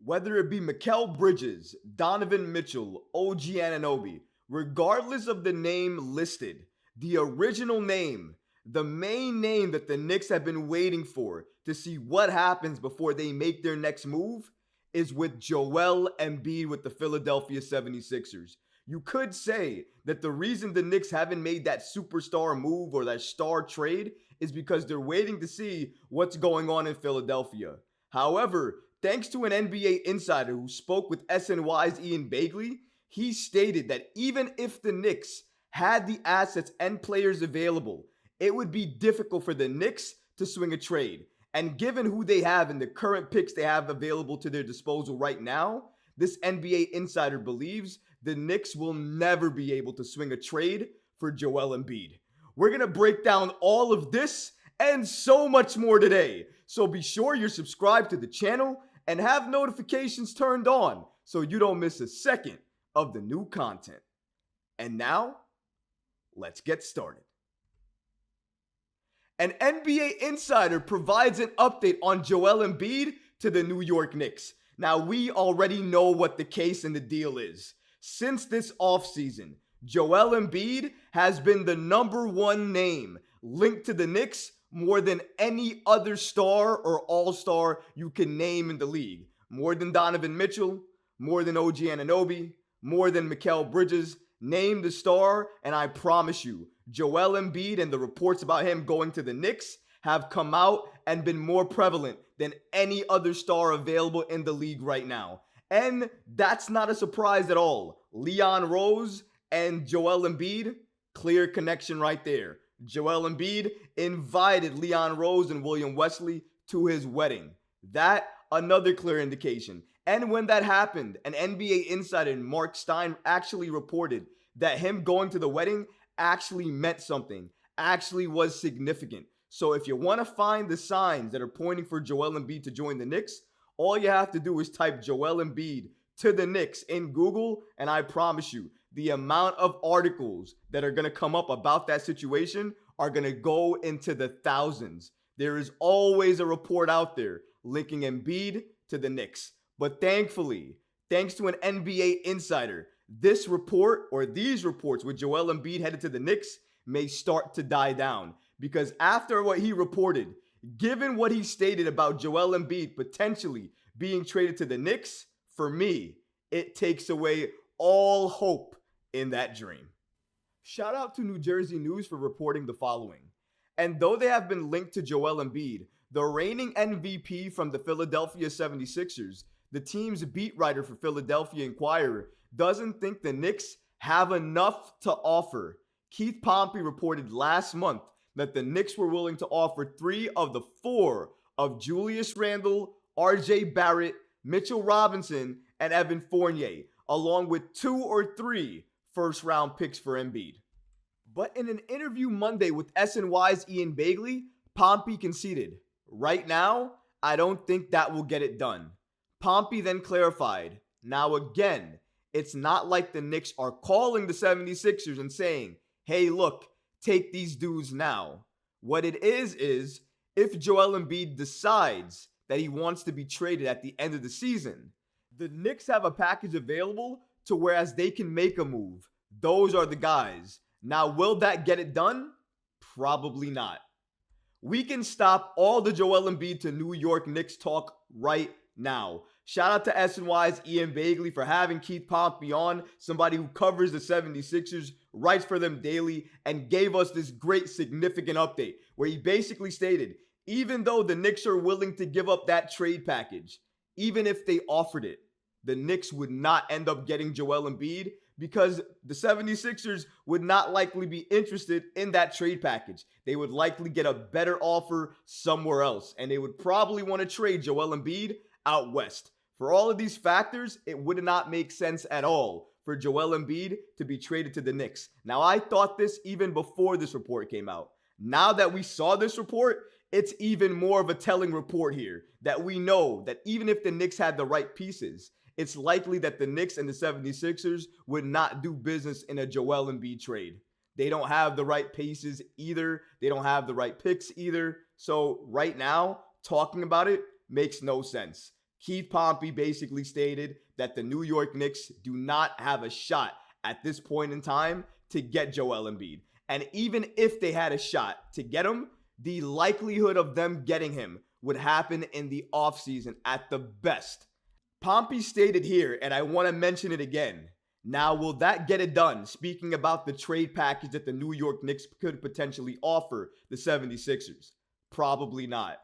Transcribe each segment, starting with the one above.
Whether it be Mikal Bridges, Donovan Mitchell, OG Anunoby, regardless of the name listed, the original name, the main name that the Knicks have been waiting for to see what happens before they make their next move is with Joel Embiid with the Philadelphia 76ers. You could say that the reason the Knicks haven't made that superstar move or that star trade is because they're waiting to see what's going on in Philadelphia. However, thanks to an NBA insider who spoke with SNY's Ian Begley, he stated that even if the Knicks had the assets and players available, it would be difficult for the Knicks to swing a trade. And given who they have and the current picks they have available to their disposal right now, this NBA insider believes the Knicks will never be able to swing a trade for Joel Embiid. We're going to break down all of this and so much more today. So be sure you're subscribed to the channel and have notifications turned on so you don't miss a second of the new content. And now, let's get started. An NBA insider provides an update on Joel Embiid to the New York Knicks. Now, we already know what the case and the deal is. Since this offseason, Joel Embiid has been the number one name linked to the Knicks more than any other star or all-star you can name in the league. More than Donovan Mitchell, more than OG Anunoby, more than Mikal Bridges. Name the star, and I promise you, Joel Embiid and the reports about him going to the Knicks have come out and been more prevalent than any other star available in the league right now. And that's not a surprise at all. Leon Rose and Joel Embiid, clear connection right there. Joel Embiid invited Leon Rose and William Wesley to his wedding. That, another clear indication. And when that happened, an NBA insider, Mark Stein, actually reported that him going to the wedding actually meant something, actually was significant. So if you want to find the signs that are pointing for Joel Embiid to join the Knicks, all you have to do is type Joel Embiid to the Knicks in Google, and I promise you, the amount of articles that are going to come up about that situation are going to go into the thousands. There is always a report out there linking Embiid to the Knicks. But thankfully, thanks to an NBA insider, this report or these reports with Joel Embiid headed to the Knicks may start to die down. Because after what he reported, given what he stated about Joel Embiid potentially being traded to the Knicks, for me, it takes away all hope in that dream. Shout out to New Jersey News for reporting the following. And though they have been linked to Joel Embiid, the reigning MVP from the Philadelphia 76ers, the team's beat writer for Philadelphia Inquirer, doesn't think the Knicks have enough to offer. Keith Pompey reported last month that the Knicks were willing to offer 3 of the 4 of Julius Randle, RJ Barrett, Mitchell Robinson, and Evan Fournier, along with 2 or 3 first-round picks for Embiid. But in an interview Monday with SNY's Ian Begley, Pompey conceded, "Right now, I don't think that will get it done." Pompey then clarified, "Now again, it's not like the Knicks are calling the 76ers and saying, hey, look, take these dudes now. What it is if Joel Embiid decides that he wants to be traded at the end of the season, the Knicks have a package available to whereas they can make a move. Those are the guys. Now, will that get it done? Probably not." We can stop all the Joel Embiid to New York Knicks talk right now. Shout out to SNY's Ian Begley for having Keith Pompey on, somebody who covers the 76ers, writes for them daily, and gave us this great significant update where he basically stated, even though the Knicks are willing to give up that trade package, even if they offered it, the Knicks would not end up getting Joel Embiid because the 76ers would not likely be interested in that trade package. They would likely get a better offer somewhere else, and they would probably want to trade Joel Embiid out west. For all of these factors, it would not make sense at all for Joel Embiid to be traded to the Knicks. Now, I thought this even before this report came out. Now that we saw this report, it's even more of a telling report here that we know that even if the Knicks had the right pieces, it's likely that the Knicks and the 76ers would not do business in a Joel Embiid trade. They don't have the right pieces either. They don't have the right picks either. So right now, talking about it makes no sense. Keith Pompey basically stated that the New York Knicks do not have a shot at this point in time to get Joel Embiid. And even if they had a shot to get him, the likelihood of them getting him would happen in the offseason at the best. Pompey stated here, and I want to mention it again. Now, will that get it done? Speaking about the trade package that the New York Knicks could potentially offer the 76ers. Probably not.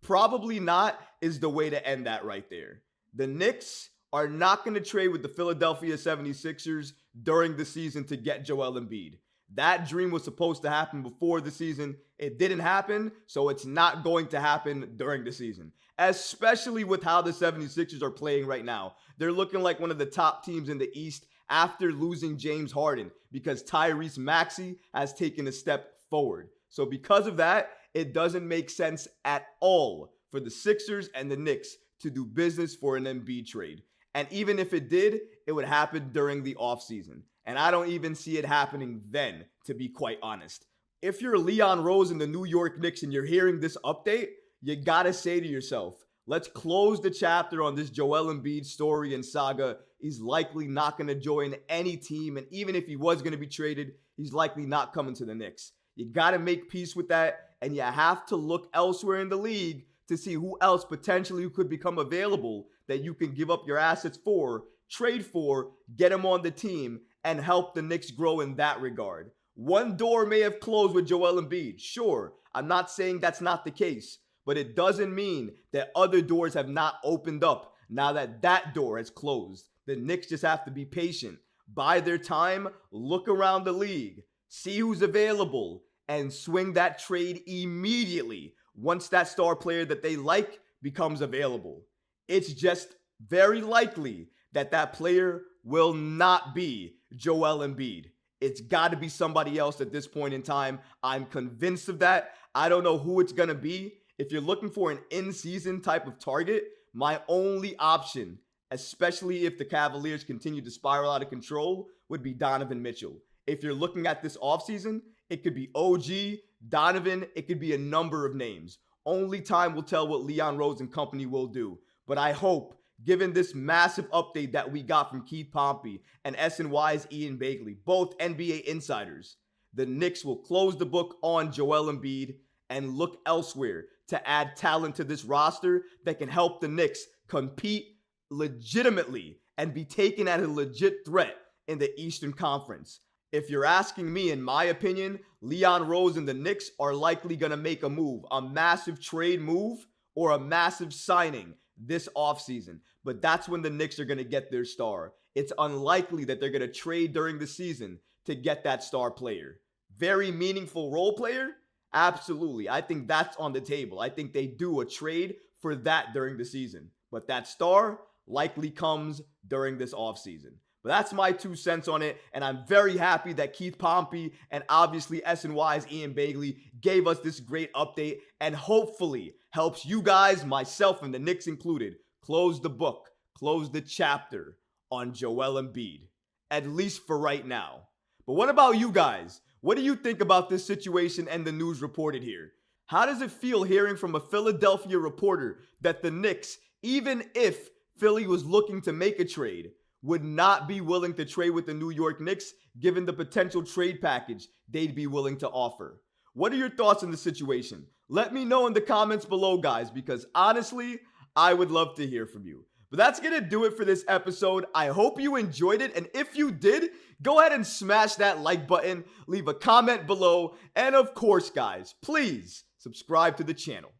Probably not is the way to end that right there. The Knicks are not going to trade with the Philadelphia 76ers during the season to get Joel Embiid. That dream was supposed to happen before the season. It didn't happen, so it's not going to happen during the season. Especially with how the 76ers are playing right now. They're looking like one of the top teams in the East after losing James Harden because Tyrese Maxey has taken a step forward. So because of that, it doesn't make sense at all for the Sixers and the Knicks to do business for an Embiid trade. And even if it did, it would happen during the offseason. And I don't even see it happening then, to be quite honest. If you're Leon Rose and the New York Knicks and you're hearing this update, you gotta say to yourself, let's close the chapter on this Joel Embiid story and saga. He's likely not going to join any team. And even if he was going to be traded, he's likely not coming to the Knicks. You got to make peace with that. And you have to look elsewhere in the league to see who else potentially could become available that you can give up your assets for, trade for, get him on the team, and help the Knicks grow in that regard. One door may have closed with Joel Embiid. Sure, I'm not saying that's not the case. But it doesn't mean that other doors have not opened up now that that door has closed. The Knicks just have to be patient, buy their time, look around the league, see who's available, and swing that trade immediately once that star player that they like becomes available. It's just very likely that that player will not be Joel Embiid. It's got to be somebody else at this point in time. I'm convinced of that. I don't know who it's going to be. If you're looking for an in-season type of target, my only option, especially if the Cavaliers continue to spiral out of control, would be Donovan Mitchell. If you're looking at this offseason, it could be OG, Donovan, it could be a number of names. Only time will tell what Leon Rose and company will do. But I hope, given this massive update that we got from Keith Pompey and SNY's Ian Begley, both NBA insiders, the Knicks will close the book on Joel Embiid and look elsewhere to add talent to this roster that can help the Knicks compete legitimately and be taken as a legit threat in the Eastern Conference. If you're asking me, in my opinion, Leon Rose and the Knicks are likely going to make a move, a massive trade move or a massive signing this offseason. But that's when the Knicks are going to get their star. It's unlikely that they're going to trade during the season to get that star player. Very meaningful role player? Absolutely. I think that's on the table. I think they do a trade for that during the season. But that star likely comes during this offseason. But that's my 2 cents on it. And I'm very happy that Keith Pompey and obviously SNY's Ian Begley gave us this great update and hopefully helps you guys, myself and the Knicks included, close the book, close the chapter on Joel Embiid, at least for right now. But what about you guys? What do you think about this situation and the news reported here? How does it feel hearing from a Philadelphia reporter that the Knicks, even if Philly was looking to make a trade, would not be willing to trade with the New York Knicks given the potential trade package they'd be willing to offer? What are your thoughts on the situation? Let me know in the comments below, guys, because honestly, I would love to hear from you. But that's going to do it for this episode. I hope you enjoyed it. And if you did, go ahead and smash that like button, leave a comment below. And of course, guys, please subscribe to the channel.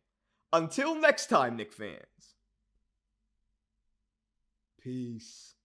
Until next time, Knick fans. Peace.